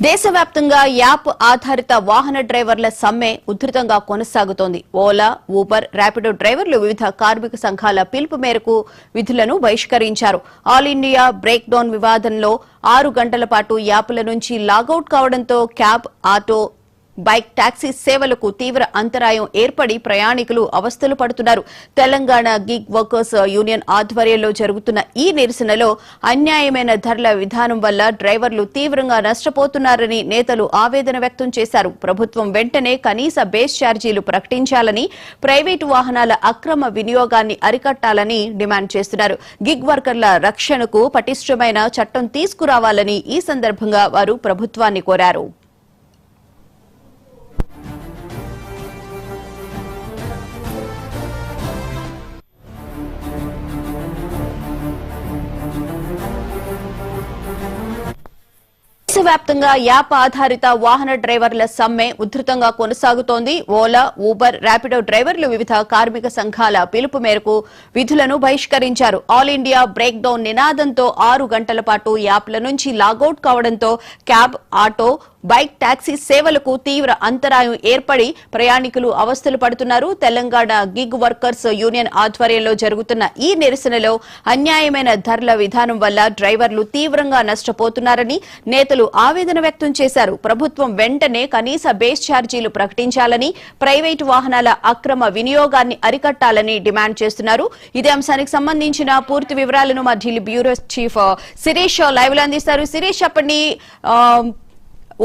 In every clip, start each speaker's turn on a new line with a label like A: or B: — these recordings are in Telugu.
A: దేశవ్యాప్తంగా యాప్ ఆధారిత వాహన డ్రైవర్ల సమ్మె ఉధృతంగా కొనసాగుతోంది. ఓలా, ఊబర్, ర్యాపిడో డ్రైవర్లు వివిధ కార్మిక సంఘాల పిలుపు మేరకు విధులను బహిష్కరించారు. ఆల్ ఇండియా బ్రేక్ డౌన్ వివాదంలో 6 గంటల పాటు యాప్ల నుంచి లాగౌట్ కావడంతో క్యాబ్, ఆటో, బైక్, టాక్సీ సేవలకు తీవ్ర అంతరాయం ఏర్పడి ప్రయాణికులు అవస్థలు పడుతున్నారు. తెలంగాణ గిగ్ వర్కర్స్ యూనియన్ ఆధ్వర్యంలో జరుగుతున్న ఈ నిరసనలో అన్యాయమైన ధరల విధానం వల్ల డ్రైవర్లు తీవ్రంగా నష్టపోతున్నారని నేతలు ఆవేదన వ్యక్తం చేశారు. ప్రభుత్వం వెంటనే కనీస బేస్ ఛార్జీలు ప్రకటించాలని, ప్రైవేటు వాహనాల అక్రమ వినియోగాన్ని అరికట్టాలని డిమాండ్ చేస్తున్నారు. గిగ్ వర్కర్ల రక్షణకు పటిష్టమైన చట్టం తీసుకురావాలని ఈ సందర్భంగా వారు ప్రభుత్వాన్ని కోరారు. దేశవ్యాప్తంగా యాప్ ఆధారిత వాహన డ్రైవర్ల సమ్మె ఉధృతంగా కొనసాగుతోంది. ఓలా, ఊబర్, ర్యాపిడో డ్రైవర్లు వివిధ కార్మిక సంఘాల పిలుపు మేరకు విధులను బహిష్కరించారు. ఆల్ ఇండియా బ్రేక్ డౌన్ నినాదంతో 6 గంటల పాటు యాప్ల నుంచి లాగౌట్ కావడంతో క్యాబ్, ఆటో, బైక్, టాక్సీ సేవలకు తీవ్ర అంతరాయం ఏర్పడి ప్రయాణికులు అవస్థలు పడుతున్నారు. తెలంగాణ గిగ్ వర్కర్స్ యూనియన్ ఆధ్వర్యంలో జరుగుతున్న ఈ నిరసనలో అన్యాయమైన ధరల విధానం వల్ల డ్రైవర్లు తీవ్రంగా నష్టపోతున్నారని నేతలు ఆవేదన వ్యక్తం చేశారు. ప్రభుత్వం వెంటనే కనీస బేస్ ఛార్జీలు ప్రకటించాలని, ప్రైవేటు వాహనాల అక్రమ వినియోగాన్ని అరికట్టాలని డిమాండ్ చేస్తున్నారు. ఇదే అంశానికి సంబంధించిన పూర్తి వివరాలను మా Delhi bureau chief Shirish live లో అందిస్తారు. శిరీష్, చెప్పండి,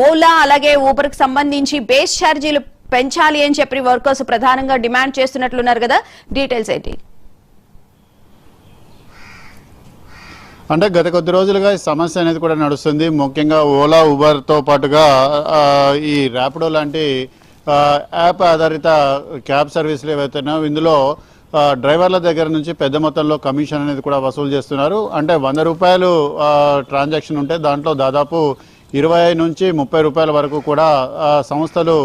A: ఓలా అలాగే ఊబర్ కి సంబంధించి బేస్ ఛార్జీలు పెంచాలి అని చెప్పి వర్కర్స్ ప్రధానంగా డిమాండ్ చేస్తున్నట్లున్నారు కదా, డీటెయిల్స్ ఏంటి?
B: అంటే గత కొద్ది రోజులుగా ఈ సమస్య అనేది కూడా నడుస్తుంది. ముఖ్యంగా ఓలా, ఊబర్ తో పాటుగా ఈ ర్యాపిడో లాంటి యాప్ ఆధారిత క్యాబ్ సర్వీసులు ఏవైతున్నాయో ఇందులో డ్రైవర్ల దగ్గర నుంచి పెద్ద మొత్తంలో కమిషన్ అనేది కూడా వసూలు చేస్తున్నారు. అంటే 100 రూపాయలు ట్రాన్సాక్షన్ ఉంటే దాంట్లో దాదాపు 20 నుంచి 30 రూపాయల వరకు కూడా సంస్థలు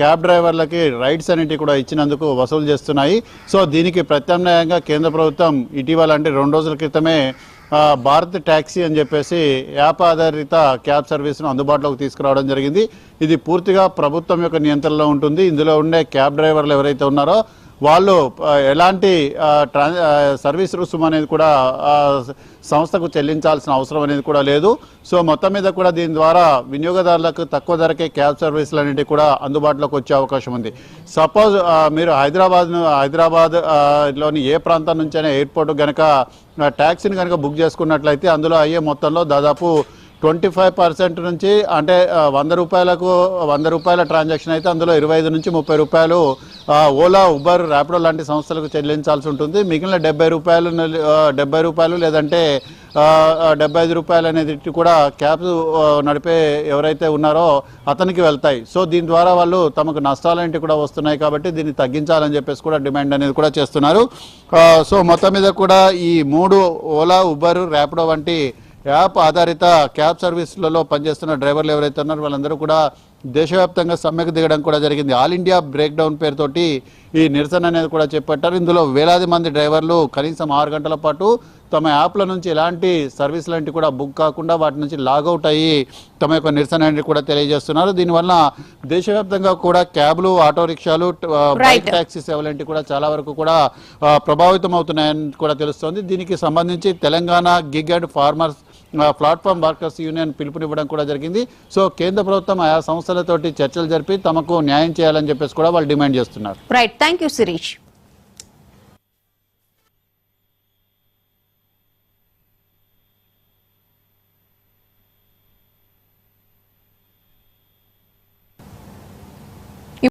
B: క్యాబ్ డ్రైవర్లకి రైడ్స్ అనేవి కూడా ఇచ్చినందుకు వసూలు చేస్తున్నాయి. సో దీనికి ప్రత్యామ్నాయంగా కేంద్ర ప్రభుత్వం ఇటీవల అంటే 2 రోజుల క్రితమే భారత్ ట్యాక్సీ అని చెప్పేసి యాప్ ఆధారిత క్యాబ్ సర్వీస్ను అందుబాటులోకి తీసుకురావడం జరిగింది. ఇది పూర్తిగా ప్రభుత్వం యొక్క నియంత్రణలో ఉంటుంది. ఇందులో ఉండే క్యాబ్ డ్రైవర్లు ఎవరైతే ఉన్నారో వాళ్ళు ఎలాంటి సర్వీస్ రుసుము అనేది కూడా సంస్థకు చెల్లించాల్సిన అవసరం అనేది కూడా లేదు. సో మొత్తం మీద కూడా దీని ద్వారా వినియోగదారులకు తక్కువ ధరకే క్యాబ్ సర్వీసులు అనేవి కూడా అందుబాటులోకి వచ్చే అవకాశం ఉంది. సపోజ్ మీరు హైదరాబాద్ లోని ఏ ప్రాంతం నుంచైనా ఎయిర్పోర్ట్ కనుక ట్యాక్సీని కనుక బుక్ చేసుకున్నట్లయితే అందులో అయ్యే మొత్తంలో దాదాపు 25% నుంచి, అంటే 100 రూపాయల ట్రాన్సాక్షన్ అయితే అందులో 25 నుంచి 30 రూపాయలు ఓలా, ఉబర్, ర్యాపిడో లాంటి సంస్థలకు చెల్లించాల్సి ఉంటుంది. మిగిలిన 70 రూపాయలు లేదంటే 75 రూపాయలు అనేది కూడా క్యాబ్ నడిపే ఎవరైతే ఉన్నారో అతనికి వెళ్తాయి. సో దీని ద్వారా వాళ్ళు తమకు నష్టాలంటే కూడా వస్తున్నాయి కాబట్టి దీన్ని తగ్గించాలని చెప్పేసి కూడా డిమాండ్ అనేది కూడా చేస్తున్నారు. సో మొత్తం మీద కూడా ఈ 3 ఓలా, ఉబర్, ర్యాపిడో వంటి యాప్ ఆధారిత క్యాబ్ సర్వీసులలో పనిచేస్తున్న డ్రైవర్లు ఎవరైతే ఉన్నారో వాళ్ళందరూ కూడా దేశవ్యాప్తంగా సమ్మెకు దిగడం కూడా జరిగింది. ఆల్ ఇండియా బ్రేక్ డౌన్ పేరుతోటి ఈ నిరసన అనేది కూడా చేపట్టారు. ఇందులో వేలాది మంది డ్రైవర్లు కనీసం 6 గంటల పాటు తమ యాప్ల నుంచి ఎలాంటి సర్వీస్ లాంటివి కూడా బుక్ కాకుండా వాటి నుంచి లాగౌట్ అయ్యి తమ యొక్క నిరసన అనేది కూడా తెలియజేస్తున్నారు. దీనివల్ల దేశవ్యాప్తంగా కూడా క్యాబ్లు, ఆటో రిక్షాలు, బైక్ టాక్సీ సేవలంటివి కూడా చాలా వరకు కూడా ప్రభావితం అవుతున్నాయని కూడా తెలుస్తోంది. దీనికి సంబంధించి Telangana gig and farmers platform workers union పిలుపునివ్వడం కూడా జరిగింది. సో కేంద్ర ప్రభుత్వం ఆయా సంస్థలతోటి చర్చలు జరిపి తమకు న్యాయం చేయాలని చెప్పేసి కూడా వాళ్ళు డిమాండ్ చేస్తున్నారు.
A: Right, thank you Sirish.